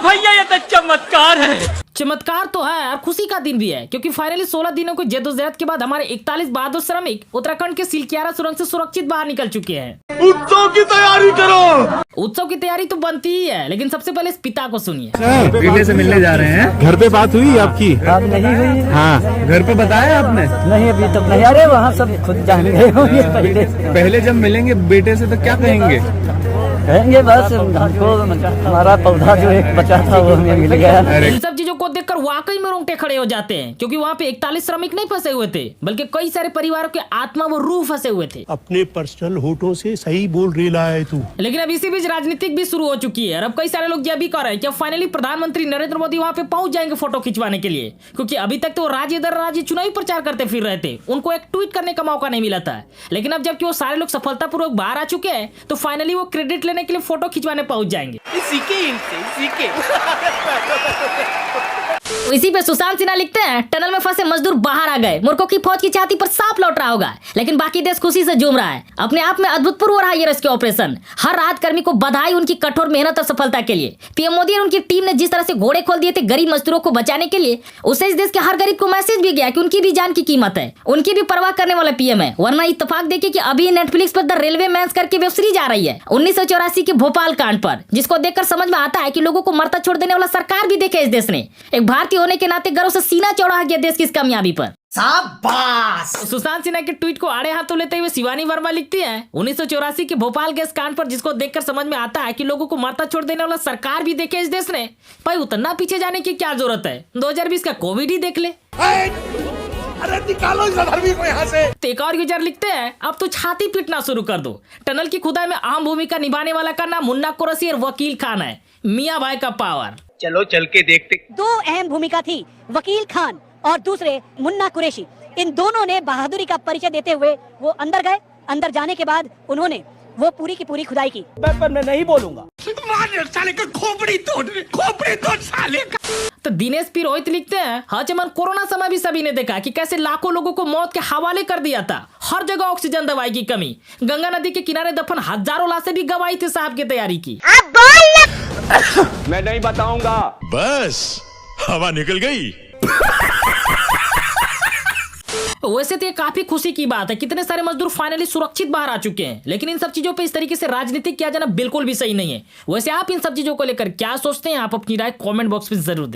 भैया ये तो चमत्कार है। चमत्कार तो है और खुशी का दिन भी है, क्योंकि फाइनली 16 दिनों की जद्दोजहद के बाद हमारे 41 बहादुर श्रमिक उत्तराखंड के सिलकियारा सुरंग से सुरक्षित बाहर निकल चुके हैं। उत्सव की तैयारी करो। उत्सव की तैयारी तो बनती ही है, लेकिन सबसे पहले इस पिता को सुनिए। बेटे से मिलने जा रहे हैं। घर पे बात हुई आपकी? बात नहीं हुई। हाँ, घर पे बताया आपने? नहीं अभी तक नहीं। अरे वहाँ सब खुद जान गए होंगे पहले जब मिलेंगे बेटे से तो क्या कहेंगे? कहेंगे बस हमको हमारा पौधा जो एक बचा था वो हमें मिल गया। इन सब चीजों को देखकर वाकई में रोंगटे खड़े हो जाते हैं, क्योंकि वहाँ पे 41 श्रमिक नहीं फंसे हुए थे, बल्कि कई सारे परिवारों के आत्मा व रूह फंसे हुए थे। अपने पर्सनल होठों से सही बोल रहा है तू। लेकिन अब इसी बीच राजनीतिक भी शुरू हो चुकी है और अब कई सारे लोग यह भी कह रहे हैं कि अब फाइनली प्रधानमंत्री नरेंद्र मोदी वहाँ पे पहुंच जाएंगे फोटो खिंचवाने के लिए, क्योंकि अभी तक तो राज्य दर राज्य चुनावी प्रचार करते फिर रहे थे, उनको एक ट्वीट करने का मौका नहीं मिला था। लेकिन अब जबकि वो सारे लोग सफलतापूर्वक बाहर आ चुके हैं, तो फाइनली वो क्रेडिट लेने के लिए फोटो खिंचवाने पहुंच जाएंगे। इसी पे सुशांत सिन्हा लिखते हैं, टनल में फंसे मजदूर बाहर आ गए, मूर्खों की फौज की छाती पर सांप लौट रहा होगा, लेकिन बाकी देश खुशी से झूम रहा है। अपने आप में अद्भुतपूर्व रहा ये रेस्क्यू ऑपरेशन। हर राहत कर्मी को बधाई उनकी कठोर मेहनत और सफलता के लिए। पीएम मोदी और उनकी टीम ने जिस तरह से घोड़े खोल दिए थे गरीब मजदूरों को बचाने के लिए, उससे इस देश के हर गरीब को मैसेज भी गया कि उनकी भी जान की कीमत है, उनकी भी परवाह करने वाला पीएम है। वरना इत्तेफाक देखिए कि अभी नेटफ्लिक्स पर द रेलवे मैन्स करके वेब सीरीज आ रही है 1984 के भोपाल कांड पर, जिसको देखकर समझ में आता है कि लोगों को मरता छोड़ देने वाला सरकार भी देखे इस देश ने। एक भारतीय होने के नाते गर्व से सीना चौड़ा गया देश की इस कामयाबी पर। शाबाश। सुशांत सिन्हा के ट्वीट को आड़े हाथों लेते हुए शिवानी वर्मा लिखती है, 1984 के भोपाल गैस कांड पर, जिसको देखकर समझ में आता है कि लोगों को मरता छोड़ देने वाला सरकार भी देखे इस देश ने। भाई उतना पीछे जाने की क्या जरूरत है, 2020 का कोविड ही देख ले। अरे निकालो इस अधर्मी को यहाँ से। तो एक और यूजर लिखते हैं, अब तो छाती पीटना शुरू कर दो। टनल की खुदाई में अहम भूमिका निभाने वाला का नाम मुन्ना कुरैशी और वकील खान है। मियां भाई का पावर। चलो चल के देखते। दो अहम भूमिका थी, वकील खान और दूसरे मुन्ना कुरैशी। इन दोनों ने बहादुरी का परिचय देते हुए वो अंदर गए। अंदर जाने के बाद उन्होंने वो पूरी की पूरी खुदाई की। पर मैं नहीं बोलूंगा। साले का खोपड़ी तोड़ साले का। तो दिनेश पी रोहित लिखते हैं, हाँ चमन, कोरोना समय भी सभी ने देखा कि कैसे लाखों लोगों को मौत के हवाले कर दिया था। हर जगह ऑक्सीजन दवाई की कमी, गंगा नदी के किनारे दफन हजारों लाशें भी गवाई थी साहब की तैयारी की। मैं नहीं बताऊंगा। बस हवा निकल गई। वैसे तो ये काफी खुशी की बात है, कितने सारे मजदूर फाइनली सुरक्षित बाहर आ चुके हैं, लेकिन इन सब चीजों पे इस तरीके से राजनीति किया जाना बिल्कुल भी सही नहीं है। वैसे आप इन सब चीजों को लेकर क्या सोचते हैं, आप अपनी राय कमेंट बॉक्स में जरूर दें।